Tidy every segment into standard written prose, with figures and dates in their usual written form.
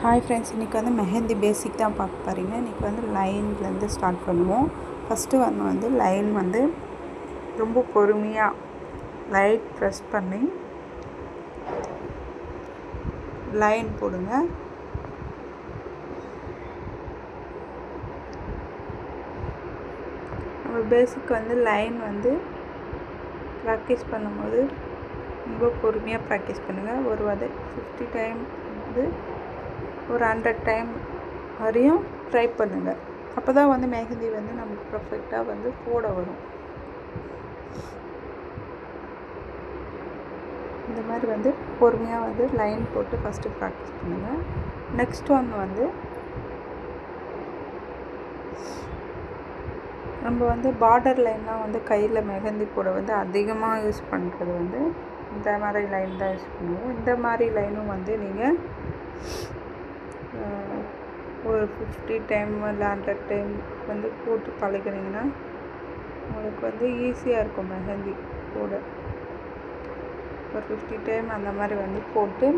Hi friends, இன்றைக்கி வந்து மெஹந்தி பேசிக் தான் பார்க்க போகிறீங்க. இன்றைக்கி வந்து லைன்லேருந்து ஸ்டார்ட் பண்ணுவோம். ஃபஸ்ட்டு வந்து லைன் வந்து ரொம்ப பொறுமையாக லைட் ப்ரெஸ் பண்ணி லைன் போடுங்க. நம்ம பேசிக் வந்து லைன் வந்து ப்ராக்டிஸ் பண்ணும்போது ரொம்ப பொறுமையாக ப்ராக்டிஸ் பண்ணுங்கள். ஒரு 50 டைம் வந்து ஒரு 100 டைம் வரையும் ட்ரை பண்ணுங்கள். அப்போ தான் வந்து மெஹந்தி வந்து நமக்கு பர்ஃபெக்டாக வந்து போட வரும். இந்த மாதிரி வந்து பொறுமையாக வந்து லைன் போட்டு ஃபஸ்ட்டு ப்ராக்டிஸ் பண்ணுங்கள். நெக்ஸ்ட் வந்து நம்ம வந்து பார்டர் லைன்லாம் வந்து கையில் மெஹந்தி போட வந்து அதிகமாக யூஸ் பண்ணுறது வந்து இந்த மாதிரி லைன் தான் யூஸ் பண்ணுவோம். இந்த மாதிரி லைனும் வந்து நீங்கள் ஒரு 50 டைம் இல்லை 100 டைம் வந்து போட்டு பழகினீங்கன்னா உங்களுக்கு வந்து ஈஸியாக இருக்கும் மெஹந்தி போட. ஒரு 50 டைம் அந்த மாதிரி வந்து போட்டு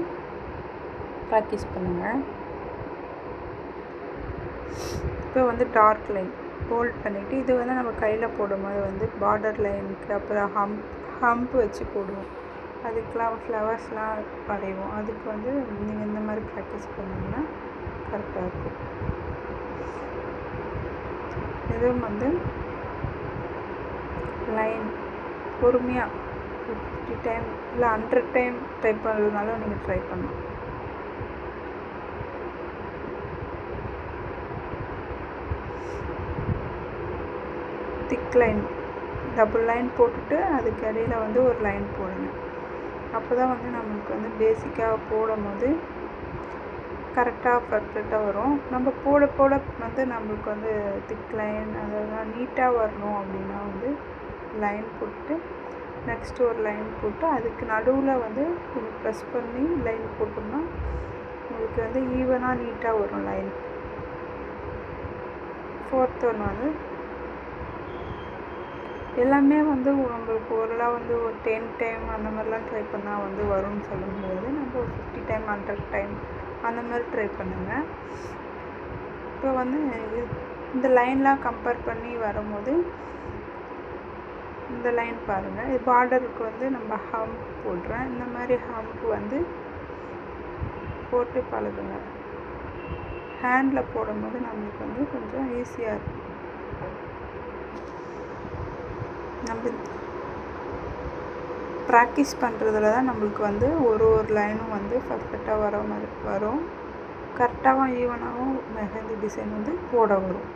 ப்ராக்டிஸ் பண்ணுங்கள். இப்போ வந்து டார்க் லைன் போல்ட் பண்ணிவிட்டு இது வந்து நம்ம கையில் போடும்போது வந்து பார்டர் லைனுக்கு அப்புறம் ஹம்ப் வச்சு போடுவோம். அதுக்கெலாம் ஃப்ளவர்ஸ்லாம் வரைவோம். அதுக்கு வந்து நீங்கள் இந்த மாதிரி ப்ராக்டிஸ் பண்ணிங்கன்னா கரெக்டாக இருக்கும். இதுவும் வந்து லைன் பொறுமையாக 50 டைம் இல்லை 100 டைம் ட்ரை பண்ணுறதுனாலும் நீங்கள் ட்ரை பண்ணலாம். திக் லைன் டபுள் லைன் போட்டுட்டு அதுக்கு இடையில் வந்து ஒரு லைன் போடுங்க. அப்போ தான் வந்து நம்மளுக்கு வந்து பேசிக்காக போடும் போது கரெக்டாக பர்ஃபெக்டாக வரும். நம்ம போட போட வந்து நம்மளுக்கு வந்து திக் லைன் அதெல்லாம் நீட்டாக வரணும் அப்படின்னா வந்து லைன் போட்டு நெக்ஸ்ட்டு ஒரு லைன் போட்டு அதுக்கு நடுவில் வந்து ப்ரெஸ் பண்ணி லைன் போட்டோம்னா உங்களுக்கு வந்து ஈவனாக நீட்டாக வரும் லைன். ஃபோர்த் வந்து எல்லாமே வந்து நம்மளுக்கு ஓரளவு வந்து ஒரு 10 டைம் அந்த மாதிரிலாம் ட்ரை பண்ணால் வந்து வரும்னு சொல்ல முடியாது. நம்ம ஒரு 50 டைம் 100 டைம் அந்த மாதிரி ட்ரை பண்ணுங்கள். இப்போ வந்து இந்த லைன்லாம் கம்பேர் பண்ணி வரும்போது இந்த லைன் பாருங்கள். இது பார்டருக்கு வந்து நம்ம ஹம்ப் போடுறேன். இந்த மாதிரி ஹம்ப் வந்து போட்டு பழகுங்க. ஹேண்டில் போடும்போது நம்மளுக்கு வந்து கொஞ்சம் ஈஸியாக இருக்கும். நம்ம ப்ராக்டிஸ் பண்ணுறதுல தான் நம்மளுக்கு வந்து ஒரு லைனும் வந்து பர்ஃபெக்டாக வர மாதிரி வரும். கரெக்டாகவும் ஈவனாகவும் மெஹந்தி டிசைன் வந்து போட வரும்.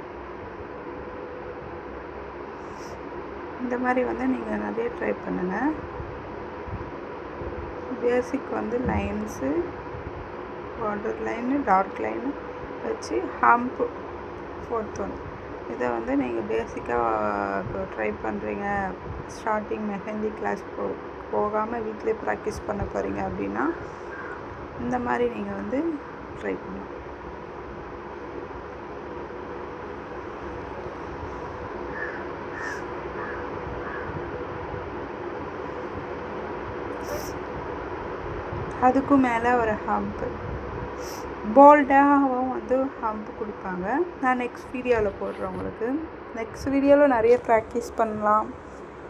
இந்த மாதிரி வந்து நீங்கள் நிறைய ட்ரை பண்ணுங்கள். பேசிக் வந்து lines border line dark line வச்சு ஹம்ப்பு ஃபோர்த் இதை வந்து நீங்கள் பேசிக்காக ட்ரை பண்ணுறீங்க. ஸ்டார்டிங் மெஹந்தி கிளாஸ் போகாமல் வீட்டிலே ப்ராக்டிஸ் பண்ண போகிறீங்க அப்படின்னா இந்த மாதிரி நீங்கள் வந்து ட்ரை பண்ணலாம். அதுக்கும் மேலே ஒரு ஹம்ப்பு போல்டாகவும் வந்து ஹம்ப் கொடுப்பாங்க. நான் நெக்ஸ்ட் வீடியோவில் போடுறேன் உங்களுக்கு. நெக்ஸ்ட் வீடியோவில் நிறைய ப்ராக்டிஸ் பண்ணலாம்.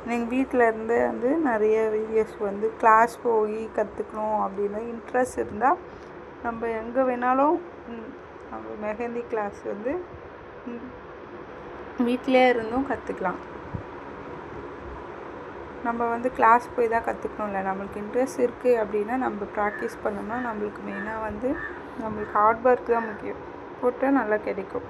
நீங்கள் வீட்டில் இருந்து வந்து நிறைய வீடியோஸ் வந்து கிளாஸ் போய் கற்றுக்கணும் அப்படின்னு இன்ட்ரெஸ்ட் இருந்தால் நம்ம எங்கே வேணாலும் நம்ம மெஹந்தி கிளாஸ் வந்து வீட்டிலே இருந்தும் கற்றுக்கலாம். நம்ம வந்து கிளாஸ் போய் தான் கற்றுக்கணும் இல்லை. நம்மளுக்கு இன்ட்ரெஸ்ட் இருக்குது அப்படின்னா நம்ம ப்ராக்டிஸ் பண்ணோம்னா நம்மளுக்கு மெயினாக வந்து நம்மளுக்கு ஹார்ட் ஒர்க் தான் முக்கியம். போட்டால் நல்லா கிடைக்கும்.